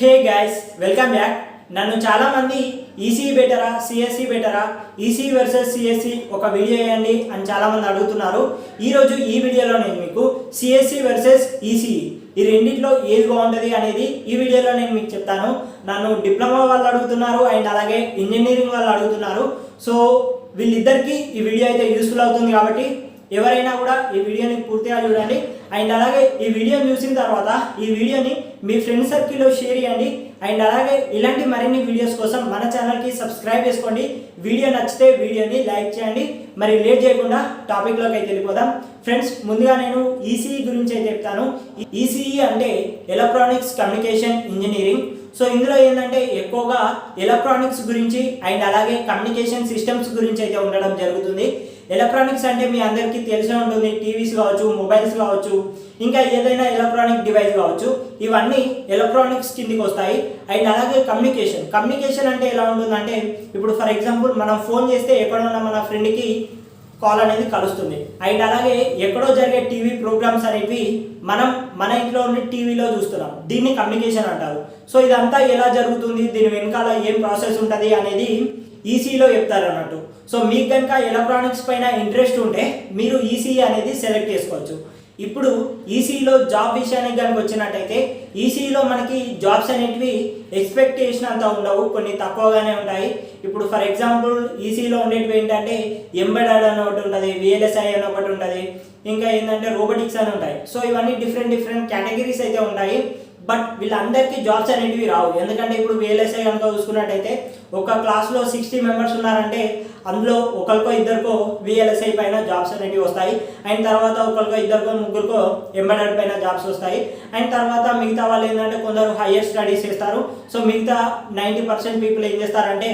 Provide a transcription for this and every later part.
Hey guys, welcome back. నన్ను చాలామంది ECE బెటరా సిఎస్సి బెటరా, ఈసీఈ వర్సెస్ సిఎస్సి ఒక వీడియో వేయండి అని చాలామంది అడుగుతున్నారు. ఈరోజు ఈ వీడియోలో నేను మీకు సిఎస్సి వర్సెస్ ఈసీఈ ఈ రెండింటిలో ఏది బాగుంటుంది అనేది ఈ వీడియోలో నేను మీకు చెప్తాను. నన్ను డిప్లొమా వాళ్ళు అడుగుతున్నారు అండ్ అలాగే ఇంజనీరింగ్ వాళ్ళు అడుగుతున్నారు. సో వీళ్ళిద్దరికీ ఈ వీడియో అయితే యూస్ఫుల్ అవుతుంది కాబట్టి ఎవరైనా కూడా ఈ వీడియోని పూర్తిగా చూడండి. అండ్ అలాగే ఈ వీడియోని చూసిన తర్వాత ఈ వీడియోని మీ ఫ్రెండ్ సర్కిల్లో షేర్ చేయండి. అండ్ అలాగే ఇలాంటి మరిన్ని వీడియోస్ కోసం మన ఛానల్కి సబ్స్క్రైబ్ చేసుకోండి. వీడియో నచ్చితే వీడియోని లైక్ చేయండి. మరి లేట్ చేయకుండా టాపిక్లోకి అయితే వెళ్ళిపోదాం. ఫ్రెండ్స్, ముందుగా నేను ఈసీఈ గురించి అయితే చెప్తాను. ఈసీఈ అంటే ఎలక్ట్రానిక్స్ కమ్యూనికేషన్ ఇంజనీరింగ్. సో ఇందులో ఏంటంటే ఎక్కువగా ఎలక్ట్రానిక్స్ గురించి అండ్ అలాగే కమ్యూనికేషన్ సిస్టమ్స్ గురించి అయితే ఉండడం జరుగుతుంది. ఎలక్ట్రానిక్స్ అంటే మీ అందరికీ తెలిసే ఉంటుంది, టీవీస్ కావచ్చు, మొబైల్స్ కావచ్చు, ఇంకా ఏదైనా ఎలక్ట్రానిక్ డివైస్ కావచ్చు, ఇవన్నీ ఎలక్ట్రానిక్స్ కిందికి వస్తాయి. అండ్ అలాగే కమ్యూనికేషన్ అంటే ఎలా ఉంటుందంటే, ఇప్పుడు ఫర్ ఎగ్జాంపుల్ మనం ఫోన్ చేస్తే ఎక్కడున్న మన ఫ్రెండ్కి కాల్ అనేది కలుస్తుంది. అండ్ అలాగే ఎక్కడో జరిగే టీవీ ప్రోగ్రామ్స్ అనేవి మనం మన ఇంట్లో ఉన్న టీవీలో చూస్తున్నాం. దీన్ని కమ్యూనికేషన్ అంటారు. సో ఇదంతా ఎలా జరుగుతుంది, దీని వెనకాల ఏం ప్రాసెస్ ఉంటుంది అనేది ఈసీఈలో చెప్తారు అన్నట్టు. సో మీకు కనుక ఎలక్ట్రానిక్స్ పైన ఇంట్రెస్ట్ ఉంటే మీరు ఈసీఈ అనేది సెలెక్ట్ చేసుకోవచ్చు. ఇప్పుడు ఈసీఈలో జాబ్ విషయానికి కనుక వచ్చినట్టయితే ఈసీఈలో మనకి జాబ్స్ అనేటివి ఎక్స్పెక్ట్ చేసినంత ఉండవు, కొన్ని తక్కువగానే ఉంటాయి. ఇప్పుడు ఫర్ ఎగ్జాంపుల్ ఈసీఈలో ఉండేటివి ఏంటంటే ఎంబెడెడ్ అని ఒకటి ఉంటుంది, విఎల్ఎస్ఐ అని ఒకటి ఉంటుంది, ఇంకా ఏంటంటే రోబోటిక్స్ అని ఉంటాయి. సో ఇవన్నీ డిఫరెంట్ కేటగిరీస్ అయితే ఉంటాయి. బట్ వీళ్ళందరికీ జాబ్స్ అనేటివి రావు. ఎందుకంటే ఇప్పుడు విఎల్ఎస్ఐ కనుక చూసుకున్నట్టయితే ఒక క్లాస్లో 60 మెంబర్స్ ఉన్నారంటే అందులో ఒకరికో ఇద్దరికో విఎల్ఎస్ఐ పైన జాబ్స్ అనేటివి వస్తాయి. అండ్ తర్వాత ఒకరికో ఇద్దరికో ముగ్గురికో ఎంబెడెడ్ పైన జాబ్స్ వస్తాయి. అండ్ తర్వాత మిగతా వాళ్ళు ఏంటంటే కొందరు హయ్యర్ స్టడీస్ చేస్తారు. సో మిగతా 90% పీపుల్ ఏం చేస్తారంటే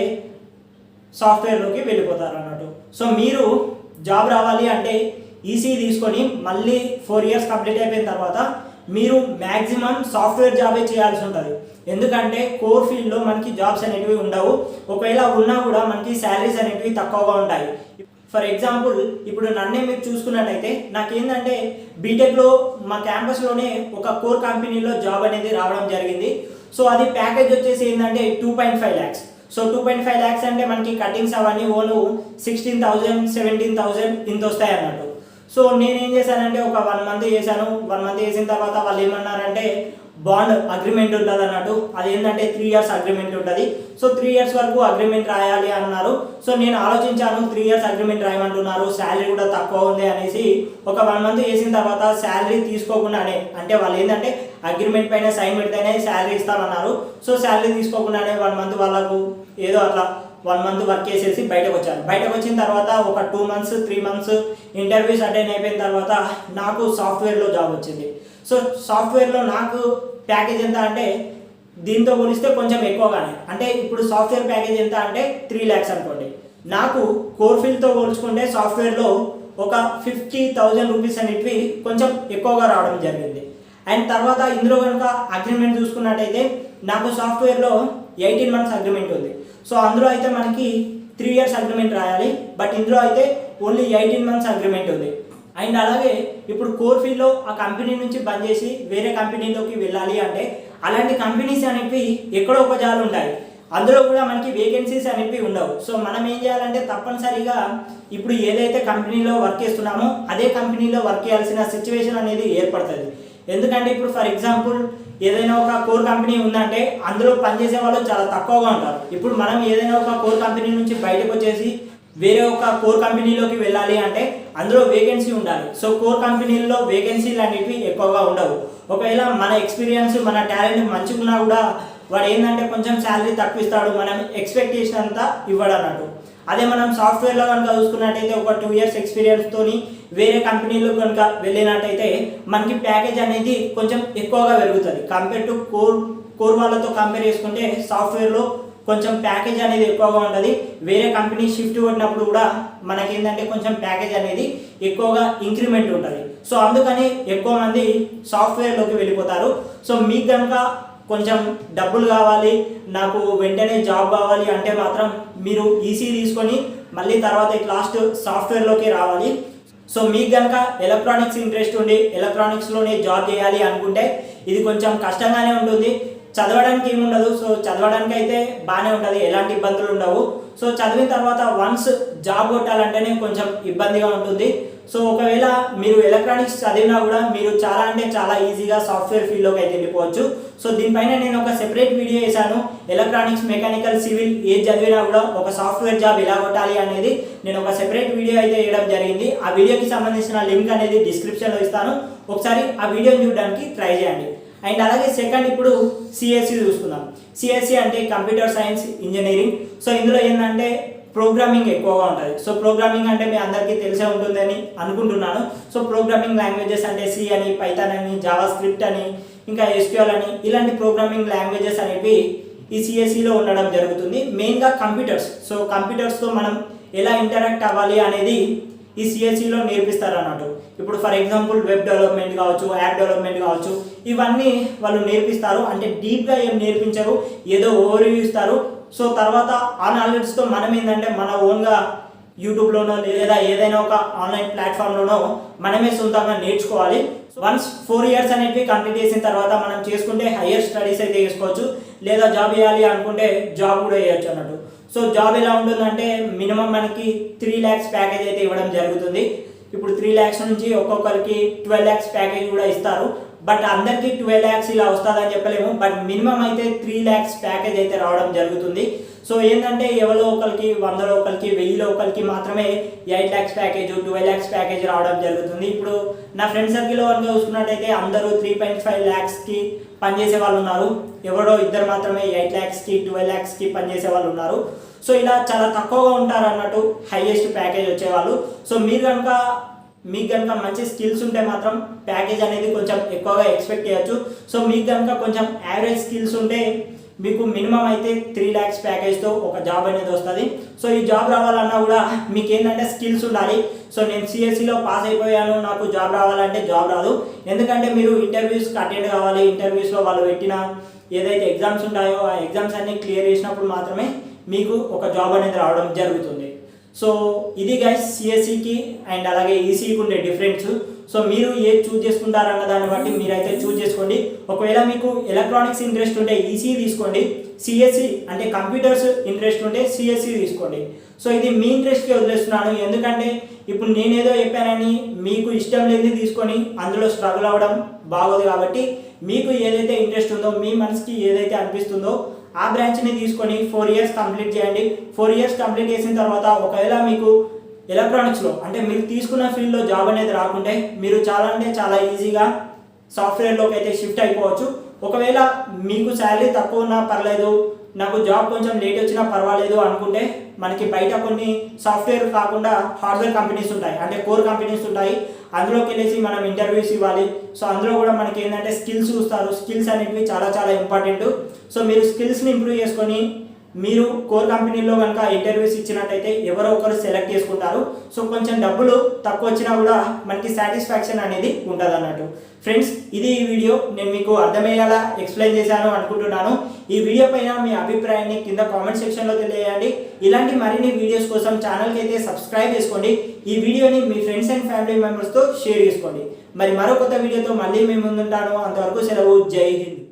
సాఫ్ట్వేర్లోకి వెళ్ళిపోతారు అన్నట్టు. సో మీరు జాబ్ రావాలి అంటే ఈసీఈ తీసుకొని మళ్ళీ 4 ఇయర్స్ కంప్లీట్ అయిపోయిన తర్వాత మీరు మ్యాక్సిమం సాఫ్ట్వేర్ జాబే చేయాల్సి ఉంటుంది. ఎందుకంటే కోర్ ఫీల్డ్లో మనకి జాబ్స్ అనేటివి ఉండవు. ఒకవేళ ఉన్నా కూడా మనకి శాలరీస్ అనేటివి తక్కువగా ఉంటాయి. ఫర్ ఎగ్జాంపుల్ ఇప్పుడు నన్నే మీరు చూసుకున్నట్టయితే నాకేంటంటే బీటెక్లో మా క్యాంపస్లోనే ఒక కోర్ కంపెనీలో జాబ్ అనేది రావడం జరిగింది. సో అది ప్యాకేజ్ వచ్చేసి ఏంటంటే 2.5 lakhs. సో 2.5 lakhs అంటే మనకి కటింగ్స్ అవన్నీ ఓను 16,000 17,000 ఇంత వస్తాయి అన్నట్టు. సో నేనేం చేశానంటే ఒక 1 month చేశాను. 1 month చేసిన తర్వాత వాళ్ళు ఏమన్నారంటే బాండ్ అగ్రిమెంట్ ఉంటుంది అన్నట్టు. అది ఏంటంటే 3 years అగ్రిమెంట్ ఉంటుంది. సో 3 years వరకు అగ్రిమెంట్ రాయాలి అన్నారు. సో నేను ఆలోచించాను, 3 years అగ్రిమెంట్ రాయమంటున్నారు, శాలరీ కూడా తక్కువ ఉంది అనేసి ఒక 1 month చేసిన తర్వాత శాలరీ తీసుకోకుండానే, అంటే వాళ్ళు ఏంటంటే అగ్రిమెంట్ పైన సైన్ పెడితేనే శాలరీ ఇస్తామన్నారు. సో శాలరీ తీసుకోకుండానే 1 month వాళ్ళకు ఏదో అట్లా 1 month వర్క్ చేసేసి బయటకు వచ్చాను. బయటకు వచ్చిన తర్వాత ఒక 2 months 3 months ఇంటర్వ్యూస్ అటెండ్ అయిపోయిన తర్వాత నాకు సాఫ్ట్వేర్లో జాబ్ వచ్చింది. సో సాఫ్ట్వేర్లో నాకు ప్యాకేజ్ ఎంత అంటే దీంతో పోలిస్తే కొంచెం ఎక్కువగానే, అంటే ఇప్పుడు సాఫ్ట్వేర్ ప్యాకేజ్ ఎంత అంటే 3 lakhs అనుకోండి. నాకు కోర్ ఫీల్డ్తో పోల్చుకుంటే సాఫ్ట్వేర్లో ఒక 50,000 రూపీస్ అనేటివి కొంచెం ఎక్కువగా రావడం జరిగింది. అండ్ తర్వాత ఇందులో కనుక అగ్రిమెంట్ చూసుకున్నట్టయితే నాకు సాఫ్ట్వేర్లో 18 months అగ్రిమెంట్ ఉంది. సో అందులో అయితే మనకి 3 years అగ్రిమెంట్ రాయాలి. బట్ ఇందులో అయితే ఓన్లీ 18 months అగ్రిమెంట్ ఉంది. అండ్ అలాగే ఇప్పుడు కోర్ ఫీల్డ్లో ఆ కంపెనీ నుంచి బంద్ చేసి వేరే కంపెనీలోకి వెళ్ళాలి అంటే అలాంటి కంపెనీస్ అనేవి ఎక్కడో ఒక జాలు ఉంటాయి. అందులో కూడా మనకి వేకెన్సీస్ అనేవి ఉండవు. సో మనం ఏం చేయాలంటే తప్పనిసరిగా ఇప్పుడు ఏదైతే కంపెనీలో వర్క్ చేస్తున్నామో అదే కంపెనీలో వర్క్ చేయాల్సిన సిచ్యువేషన్ అనేది ఏర్పడుతుంది. ఎందుకంటే ఇప్పుడు ఫర్ ఎగ్జాంపుల్ ఏదైనా ఒక కోర్ కంపెనీ ఉందంటే అందులో పనిచేసే వాళ్ళు చాలా తక్కువగా ఉంటారు. ఇప్పుడు మనం ఏదైనా ఒక కోర్ కంపెనీ నుంచి బయటకు వచ్చేసి వేరే ఒక కోర్ కంపెనీలోకి వెళ్ళాలి అంటే అందులో వేకెన్సీ ఉండాలి. సో కోర్ కంపెనీల్లో వేకెన్సీలు అనేవి ఎక్కువగా ఉండవు. ఒకవేళ మన ఎక్స్పీరియన్స్ మన టాలెంట్ మంచిగా ఉన్నా కూడా వాడు ఏంటంటే కొంచెం శాలరీ తక్కువ ఇస్తాడు, మనం ఎక్స్పెక్టేషన్ అంతా ఇవ్వడు అన్నట్టు. అదే మనం సాఫ్ట్వేర్లో కనుక చూసుకున్నట్టయితే ఒక 2 years ఎక్స్పీరియన్స్తోని వేరే కంపెనీలో కనుక వెళ్ళినట్టయితే మనకి ప్యాకేజ్ అనేది కొంచెం ఎక్కువగా పెరుగుతుంది. కంపేర్ టు కోర్ వాళ్ళతో కంపేర్ చేసుకుంటే సాఫ్ట్వేర్లో కొంచెం ప్యాకేజ్ అనేది ఎక్కువగా ఉంటుంది. వేరే కంపెనీ షిఫ్ట్ కొట్టినప్పుడు కూడా మనకేంటంటే కొంచెం ప్యాకేజ్ అనేది ఎక్కువగా ఇంక్రిమెంట్ ఉంటుంది. సో అందుకని ఎక్కువ మంది సాఫ్ట్వేర్లోకి వెళ్ళిపోతారు. సో మీకు కనుక కొంచెం డబ్బులు కావాలి, నాకు వెంటనే జాబ్ కావాలి అంటే మాత్రం మీరు ఈసీ తీసుకొని మళ్ళీ తర్వాత లాస్ట్ సాఫ్ట్వేర్లోకి రావాలి. సో మీకు కనుక ఎలక్ట్రానిక్స్ ఇంట్రెస్ట్ ఉండి ఎలక్ట్రానిక్స్లోనే జాబ్ చేయాలి అనుకుంటే ఇది కొంచెం కష్టంగానే ఉంటుంది. చదవడానికి ఏముండదు. సో చదవడానికి అయితే బాగానే ఉంటుంది, ఎలాంటి ఇబ్బందులు ఉండవు. సో చదివిన తర్వాత వన్స్ జాబ్ కొట్టాలంటేనే కొంచెం ఇబ్బందిగా ఉంటుంది. సో ఒకవేళ మీరు ఎలక్ట్రానిక్స్ చదివినా కూడా మీరు చాలా అంటే చాలా ఈజీగా సాఫ్ట్వేర్ ఫీల్డ్లోకి అయితే వెళ్ళిపోవచ్చు. సో దీనిపైన నేను ఒక సెపరేట్ వీడియో చేశాను. ఎలక్ట్రానిక్స్, మెకానికల్, సివిల్ ఏది చదివినా కూడా ఒక సాఫ్ట్వేర్ జాబ్ ఎలా కొట్టాలి అనేది నేను ఒక సెపరేట్ వీడియో అయితే వేయడం జరిగింది. ఆ వీడియోకి సంబంధించిన లింక్ అనేది డిస్క్రిప్షన్లో ఇస్తాను, ఒకసారి ఆ వీడియోని చూడడానికి ట్రై చేయండి. అండ్ అలాగే సెకండ్ ఇప్పుడు సిఎస్సి చూసుకుందాం. సిఎస్సి అంటే కంప్యూటర్ సైన్స్ ఇంజనీరింగ్. సో ఇందులో ఏంటంటే ప్రోగ్రామింగ్ ఎక్కువగా ఉంటుంది. సో ప్రోగ్రామింగ్ అంటే మీ అందరికీ తెలిసే ఉంటుందని అనుకుంటున్నాను. సో ప్రోగ్రామింగ్ లాంగ్వేజెస్ అంటే సి అని, పైథాన్ అని, జావా స్క్రిప్ట్ అని, ఇంకా ఎస్క్యూఎల్ అని, ఇలాంటి ప్రోగ్రామింగ్ లాంగ్వేజెస్ అనేవి ఈ సిఎస్సిలో ఉండడం జరుగుతుంది. మెయిన్గా కంప్యూటర్స్. సో కంప్యూటర్స్తో మనం ఎలా ఇంటరాక్ట్ అవ్వాలి అనేది ఈ సిఎస్సిలో నేర్పిస్తారు అన్నట్టు. ఇప్పుడు ఫర్ ఎగ్జాంపుల్ వెబ్ డెవలప్మెంట్ కావచ్చు, యాప్ డెవలప్మెంట్ కావచ్చు, ఇవన్నీ వాళ్ళు నేర్పిస్తారు. అంటే డీప్గా ఏం నేర్పించరు, ఏదో ఓవర్వ్యూ ఇస్తారు. సో తర్వాత ఆ నాలెడ్జ్తో మనం ఏంటంటే మన ఓన్గా యూట్యూబ్లోనో లేదా ఏదైనా ఒక ఆన్లైన్ ప్లాట్ఫామ్లోనో మనమే సొంతంగా నేర్చుకోవాలి. వన్స్ 4 years అనేవి కంప్లీట్ చేసిన తర్వాత మనం చేసుకుంటే హయ్యర్ స్టడీస్ అయితే చేసుకోవచ్చు, లేదా జాబ్ చేయాలి అనుకుంటే జాబ్ కూడా చేయొచ్చు అన్నట్టు. సో జాబ్ ఎలా ఉంటుందంటే మినిమం మనకి 3 lakhs ప్యాకేజ్ అయితే ఇవ్వడం జరుగుతుంది. ఇప్పుడు 3 lakhs నుంచి ఒక్కొక్కరికి 12 lakhs ప్యాకేజ్ కూడా ఇస్తారు. బట్ అందరికీ 12 lakhs ఇలా వస్తుందని చెప్పలేము. బట్ మినిమం అయితే 3 lakhs ప్యాకేజ్ అయితే రావడం జరుగుతుంది. సో ఏంటంటే ఎవరో ఒకరికి 100లో ఒకరికి 1000లో ఒకరికి మాత్రమే 8 lakhs ప్యాకేజ్, 12 lakhs ప్యాకేజ్ రావడం జరుగుతుంది. ఇప్పుడు నా ఫ్రెండ్ సర్కిల్లో కనుక చూసుకున్నట్టయితే అందరూ 3.5 lakhsకి పనిచేసే వాళ్ళు ఉన్నారు. ఎవరో ఇద్దరు మాత్రమే 8 lakhsకి 12 lakhsకి పనిచేసే వాళ్ళు ఉన్నారు. సో ఇలా చాలా తక్కువగా ఉంటారు అన్నట్టు హైయెస్ట్ ప్యాకేజ్ వచ్చేవాళ్ళు. సో మీకు కనుక మంచి స్కిల్స్ ఉంటే మాత్రం ప్యాకేజ్ అనేది కొంచెం ఎక్కువగా ఎక్స్పెక్ట్ చేయొచ్చు. సో మీకు కనుక కొంచెం యావరేజ్ స్కిల్స్ ఉంటే మీకు మినిమం అయితే 3 lakhs ప్యాకేజ్తో ఒక జాబ్ అనేది వస్తుంది. సో ఈ జాబ్ రావాలన్నా కూడా మీకు ఏంటంటే స్కిల్స్ ఉండాలి. సో నేను సిఎస్సిలో పాస్ అయిపోయాను, నాకు జాబ్ రావాలంటే జాబ్ రాదు. ఎందుకంటే మీరు ఇంటర్వ్యూస్కి అటెండ్ కావాలి. ఇంటర్వ్యూస్లో వాళ్ళు పెట్టిన ఏదైతే ఎగ్జామ్స్ ఉంటాయో ఆ ఎగ్జామ్స్ అన్ని క్లియర్ చేసినప్పుడు మాత్రమే మీకు ఒక జాబ్ అనేది రావడం జరుగుతుంది. సో ఇది గైస్ సిఎస్సికి అండ్ అలాగే ఈసీకి ఉండే డిఫరెన్స్. సో మీరు ఏది చూజ్ చేసుకుంటారన్న దాన్ని బట్టి మీరైతే చూజ్ చేసుకోండి. ఒకవేళ మీకు ఎలక్ట్రానిక్స్ ఇంట్రెస్ట్ ఉంటే ఈసీ తీసుకోండి, సిఎస్సి అంటే కంప్యూటర్స్ ఇంట్రెస్ట్ ఉంటే సిఎస్సి తీసుకోండి. సో ఇది మీ ఇంట్రెస్ట్కి వదిలేస్తున్నాను, ఎందుకంటే ఇప్పుడు నేనేదో చెప్పానని మీకు ఇష్టం లేని తీసుకొని అందులో స్ట్రగుల్ అవ్వడం బాగోదు. కాబట్టి మీకు ఏదైతే ఇంట్రెస్ట్ ఉందో, మీ మనసుకి ఏదైతే అనిపిస్తుందో ఆ బ్రాంచ్ని తీసుకొని 4 years కంప్లీట్ చేయండి. 4 years కంప్లీట్ చేసిన తర్వాత ఒకవేళ మీకు ఎలక్ట్రానిక్స్లో అంటే మీరు తీసుకున్న ఫీల్డ్లో జాబ్ అనేది రాకుంటే మీరు చాలా అంటే చాలా ఈజీగా సాఫ్ట్వేర్లోకి అయితే షిఫ్ట్ అయిపోవచ్చు. ఒకవేళ మీకు శాలరీ తక్కువ ఉన్నా పర్లేదు, నాకు జాబ్ కొంచెం లేట్ వచ్చినా పర్వాలేదు అనుకుంటే మనకి బయట కొన్ని సాఫ్ట్వేర్ కాకుండా హార్డ్వేర్ కంపెనీస్ ఉంటాయి, అంటే కోర్ కంపెనీస్ ఉంటాయి. అందులోకి వెళ్ళేసి మనం ఇంటర్వ్యూస్ ఇవ్వాలి. సో అందులో కూడా మనకి ఏంటంటే స్కిల్స్ చూస్తారు. స్కిల్స్ అనేవి చాలా చాలా ఇంపార్టెంట్. సో మీరు స్కిల్స్ని ఇంప్రూవ్ చేసుకొని మీరు కోర్ కంపెనీలో కనుక ఇంటర్వ్యూస్ ఇచ్చినట్టయితే ఎవరో ఒకరు సెలెక్ట్ చేసుకుంటారు. సో కొంచెం డబ్బులు తక్కువ వచ్చినా కూడా మనకి సాటిస్ఫాక్షన్ అనేది ఉంటుంది అన్నట్టు. ఫ్రెండ్స్, ఇది ఈ వీడియో నేను మీకు అర్థమయ్యేలా ఎక్స్ప్లెయిన్ చేశాను అనుకుంటున్నాను. ఈ వీడియో పైన మీ అభిప్రాయాన్ని కింద కామెంట్ సెక్షన్లో తెలియజేయండి. ఇలాంటి మరిన్ని వీడియోస్ కోసం ఛానల్కి అయితే సబ్స్క్రైబ్ చేసుకోండి. ఈ వీడియోని మీ ఫ్రెండ్స్ అండ్ ఫ్యామిలీ మెంబర్స్తో షేర్ చేసుకోండి. మరి మరో కొత్త వీడియోతో మళ్ళీ మేము ముందుంటాను. అంతవరకు సెలవు. జై హింద్.